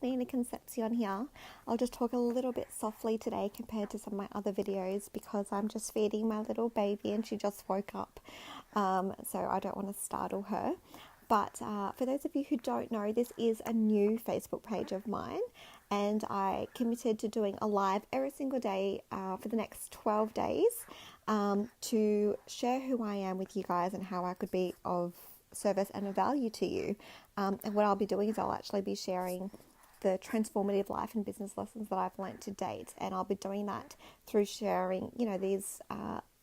Nina Concepcion here. I'll just talk a little bit softly today compared to some of my other videos because I'm just feeding my little baby and she just woke up, so I don't want to startle her. But for those of you who don't know, this is a new Facebook page of mine, and I committed to doing a live every single day for the next 12 days to share who I am with you guys and how I could be of service and of value to you. And what I'll be doing is I'll actually be sharing the transformative life and business lessons that I've learned to date, and I'll be doing that through sharing, these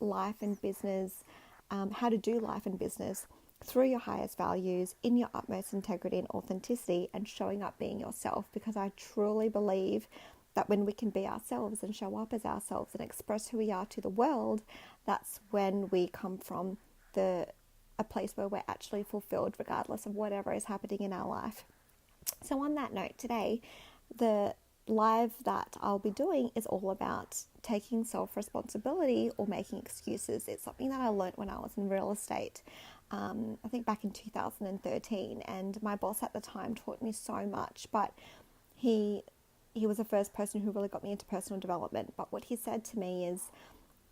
life and business, how to do life and business through your highest values, in your utmost integrity and authenticity, and showing up being yourself, because I truly believe that when we can be ourselves and show up as ourselves and express who we are to the world, that's when we come from a place where we're actually fulfilled regardless of whatever is happening in our life. So on that note, today, the live that I'll be doing is all about taking self-responsibility or making excuses. It's something that I learned when I was in real estate, I think back in 2013, and my boss at the time taught me so much, but he was the first person who really got me into personal development. But what he said to me is,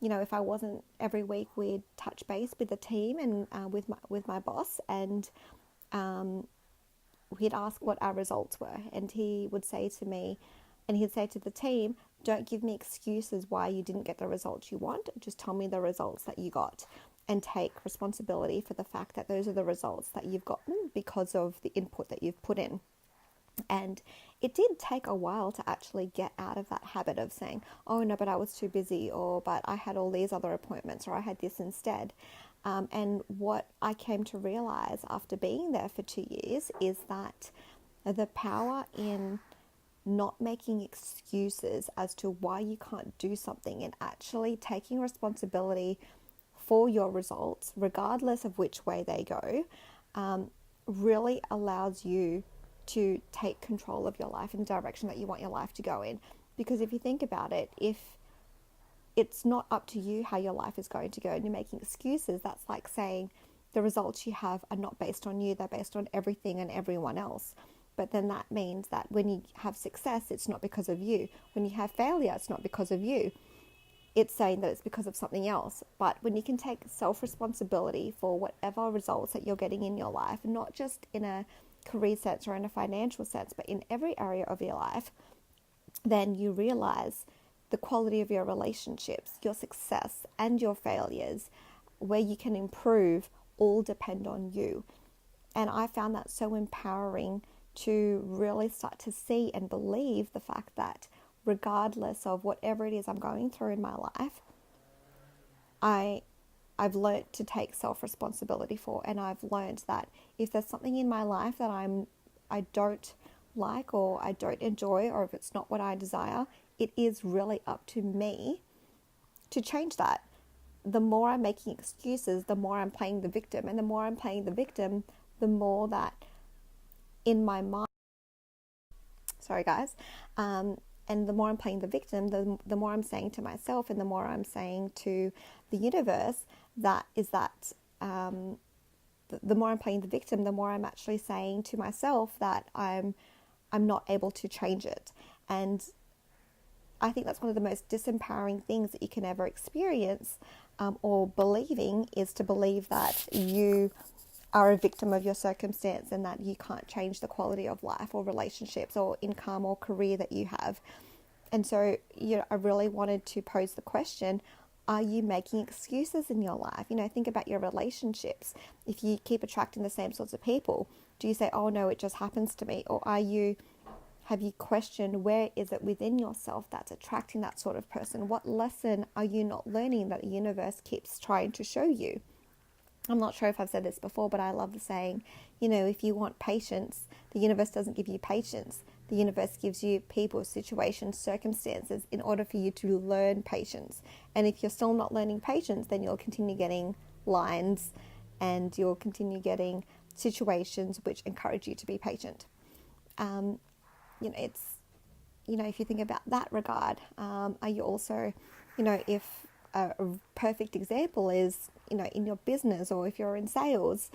if I wasn't every week, we'd touch base with the team and with my boss, and he'd ask what our results were, and he would say to me, and he'd say to the team, don't give me excuses why you didn't get the results you want, just tell me the results that you got, and take responsibility for the fact that those are the results that you've gotten because of the input that you've put in. And it did take a while to actually get out of that habit of saying, oh no, but I was too busy, or but I had all these other appointments, or I had this instead. And what I came to realize after being there for 2 years is that the power in not making excuses as to why you can't do something, and actually taking responsibility for your results, regardless of which way they go, really allows you to take control of your life in the direction that you want your life to go in. Because if you think about it, if it's not up to you how your life is going to go and you're making excuses, that's like saying the results you have are not based on you, they're based on everything and everyone else. But then that means that when you have success, it's not because of you. When you have failure, it's not because of you. It's saying that it's because of something else. But when you can take self-responsibility for whatever results that you're getting in your life, not just in a career sense or in a financial sense, but in every area of your life, then you realize the quality of your relationships, your success and your failures, where you can improve, all depend on you. And I found that so empowering to really start to see and believe the fact that regardless of whatever it is I'm going through in my life, I've learned to take self-responsibility for, and I've learned that if there's something in my life that I don't like, or I don't enjoy, or if it's not what I desire, it is really up to me to change that. The more I'm making excuses, the more I'm playing the victim, and the more I'm playing the victim, the more that in my mind, sorry guys, and the more I'm playing the victim, the more I'm saying to myself, and the more I'm saying to the universe, the more I'm playing the victim, the more I'm actually saying to myself that I'm not able to change it. And I think that's one of the most disempowering things that you can ever experience, or believing, is to believe that you are a victim of your circumstance and that you can't change the quality of life or relationships or income or career that you have. And so, I really wanted to pose the question, are you making excuses in your life? Think about your relationships. If you keep attracting the same sorts of people, do you say, oh no, it just happens to me? Or have you questioned, where is it within yourself that's attracting that sort of person? What lesson are you not learning that the universe keeps trying to show you? I'm not sure if I've said this before, but I love the saying, if you want patience, the universe doesn't give you patience. The universe gives you people, situations, circumstances in order for you to learn patience. And if you're still not learning patience, then you'll continue getting lines and you'll continue getting situations which encourage you to be patient. If you think about that regard, are you also, if a perfect example is, in your business, or if you're in sales,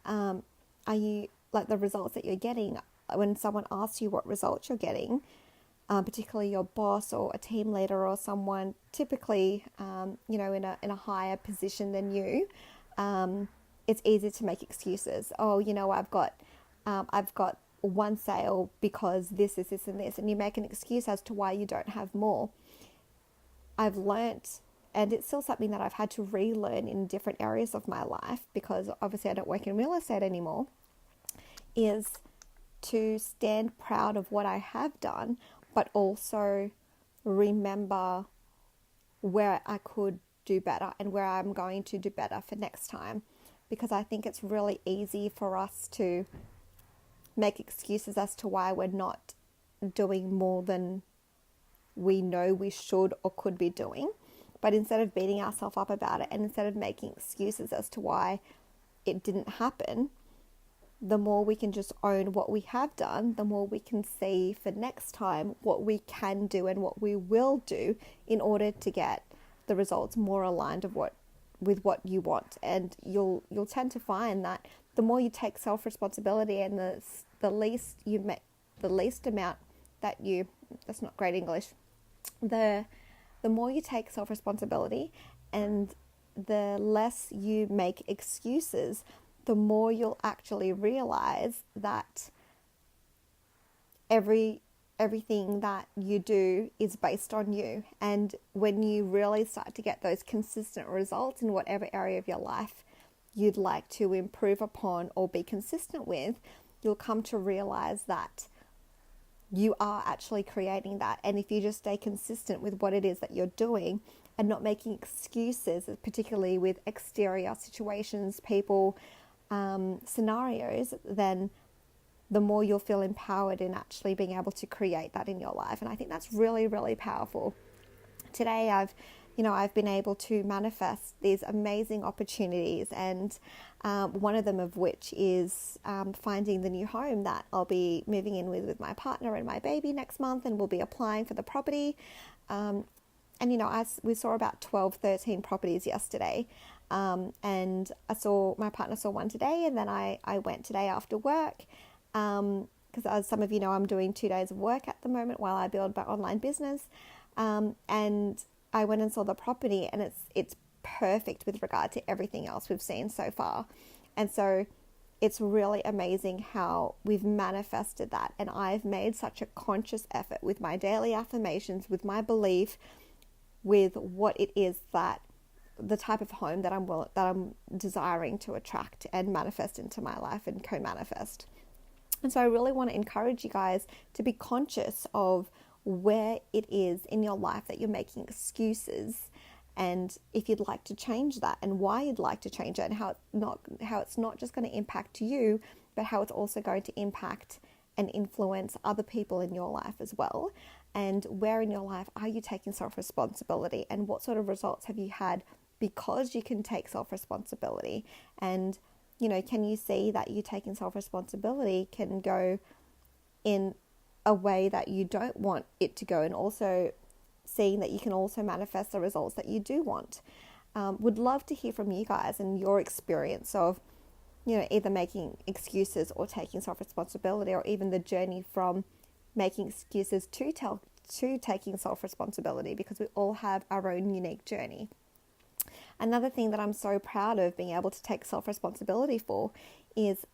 are you, like, the results that you're getting, when someone asks you what results you're getting, particularly your boss or a team leader or someone typically, in a higher position than you, it's easy to make excuses. Oh, I've got one sale because this, and this, and you make an excuse as to why you don't have more. I've learnt, and it's still something that I've had to relearn in different areas of my life, because obviously I don't work in real estate anymore, is to stand proud of what I have done, but also remember where I could do better and where I'm going to do better for next time. Because I think it's really easy for us to make excuses as to why we're not doing more than we know we should or could be doing. But instead of beating ourselves up about it, and instead of making excuses as to why it didn't happen, the more we can just own what we have done, the more we can see for next time what we can do and what we will do in order to get the results more aligned with what you want. And you'll tend to find that the more you take self-responsibility, and the least you make, the least amount that you, that's not great English, the more you take self-responsibility and the less you make excuses, the more you'll actually realize that everything that you do is based on you. And when you really start to get those consistent results in whatever area of your life you'd like to improve upon or be consistent with, you'll come to realize that you are actually creating that. And if you just stay consistent with what it is that you're doing and not making excuses, particularly with exterior situations, people, scenarios, then the more you'll feel empowered in actually being able to create that in your life. And I think that's really, really powerful. Today I've been able to manifest these amazing opportunities, and one of them of which is finding the new home that I'll be moving in with my partner and my baby next month, and we'll be applying for the property. We saw about 12, 13 properties yesterday. And my partner saw one today, and then I went today after work, because as some of you know, I'm doing 2 days of work at the moment while I build my online business. And I went and saw the property, and it's perfect with regard to everything else we've seen so far. And so it's really amazing how we've manifested that. And I've made such a conscious effort with my daily affirmations, with my belief, with what it is that the type of home that I'm desiring to attract and manifest into my life and co-manifest. And so I really want to encourage you guys to be conscious of where it is in your life that you're making excuses, and if you'd like to change that, and why you'd like to change it, and how it's not just going to impact you, but how it's also going to impact and influence other people in your life as well. And where in your life are you taking self-responsibility, and what sort of results have you had because you can take self-responsibility? And, can you see that you taking self-responsibility can go in a way that you don't want it to go, and also seeing that you can also manifest the results that you do want. Would love to hear from you guys and your experience of, either making excuses or taking self-responsibility, or even the journey from making excuses to taking self-responsibility, because we all have our own unique journey. Another thing that I'm so proud of being able to take self-responsibility for is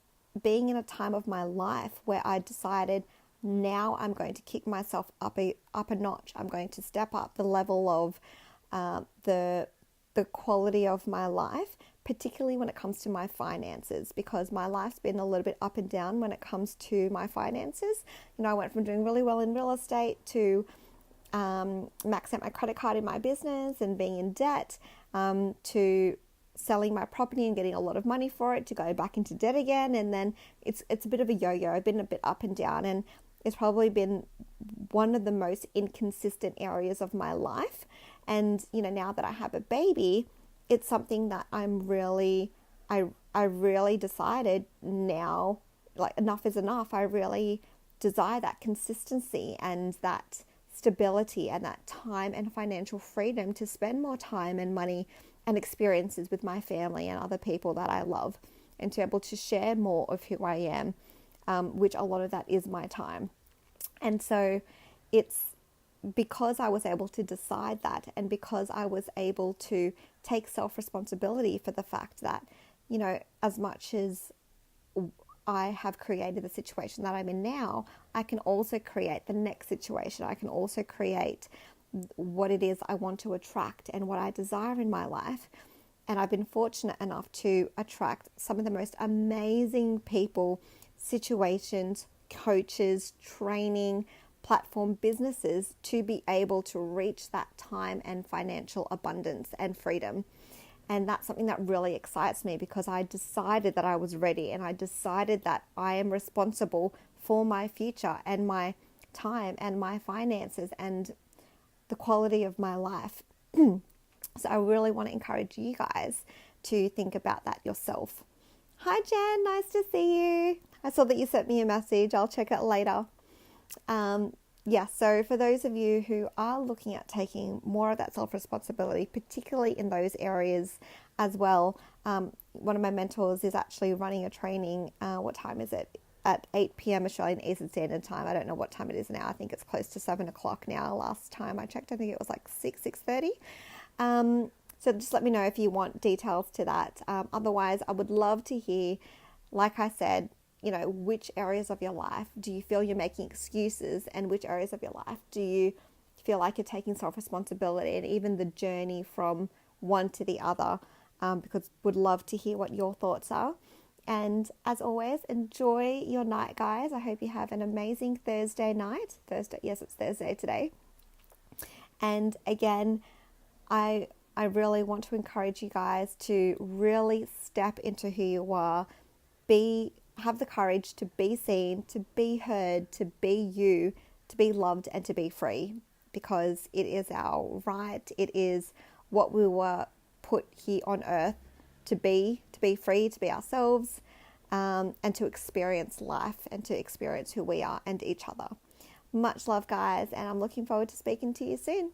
being in a time of my life where I decided, now I'm going to kick myself up a notch. I'm going to step up the level of the quality of my life, particularly when it comes to my finances, because my life's been a little bit up and down when it comes to my finances. I went from doing really well in real estate to max out my credit card in my business and being in debt, to selling my property and getting a lot of money for it, to go back into debt again. And then it's a bit of a yo-yo. I've been a bit up and down, and it's probably been one of the most inconsistent areas of my life. And, now that I have a baby, it's something that I really decided now, like, enough is enough. I really desire that consistency and that stability and that time and financial freedom to spend more time and money and experiences with my family and other people that I love, and to be able to share more of who I am which a lot of that is my time. And so it's because I was able to decide that, and because I was able to take self-responsibility for the fact that, as much as I have created the situation that I'm in now, I can also create the next situation. I can also create what it is I want to attract and what I desire in my life. And I've been fortunate enough to attract some of the most amazing people, situations, coaches, training, platform businesses to be able to reach that time and financial abundance and freedom. And that's something that really excites me, because I decided that I was ready, and I decided that I am responsible for my future and my time and my finances and the quality of my life. So I really want to encourage you guys to think about that yourself. Hi Jen, nice to see you. I saw that you sent me a message. I'll check it later. So for those of you who are looking at taking more of that self-responsibility, particularly in those areas as well, one of my mentors is actually running a training. What time is it? At 8 p.m. Australian Eastern Standard Time. I don't know what time it is now. I think it's close to 7 o'clock now. Last time I checked, I think it was like 6:30. So just let me know if you want details to that. Otherwise, I would love to hear, like I said, which areas of your life do you feel you're making excuses, and which areas of your life do you feel like you're taking self-responsibility, and even the journey from one to the other, because would love to hear what your thoughts are. And as always, enjoy your night, guys. I hope you have an amazing Thursday night. Yes, it's Thursday today. And again, I really want to encourage you guys to really step into who you are. Have the courage to be seen, to be heard, to be you, to be loved, and to be free, because it is our right. It is what we were put here on earth to be free, to be ourselves, and to experience life and to experience who we are and each other. Much love, guys, and I'm looking forward to speaking to you soon.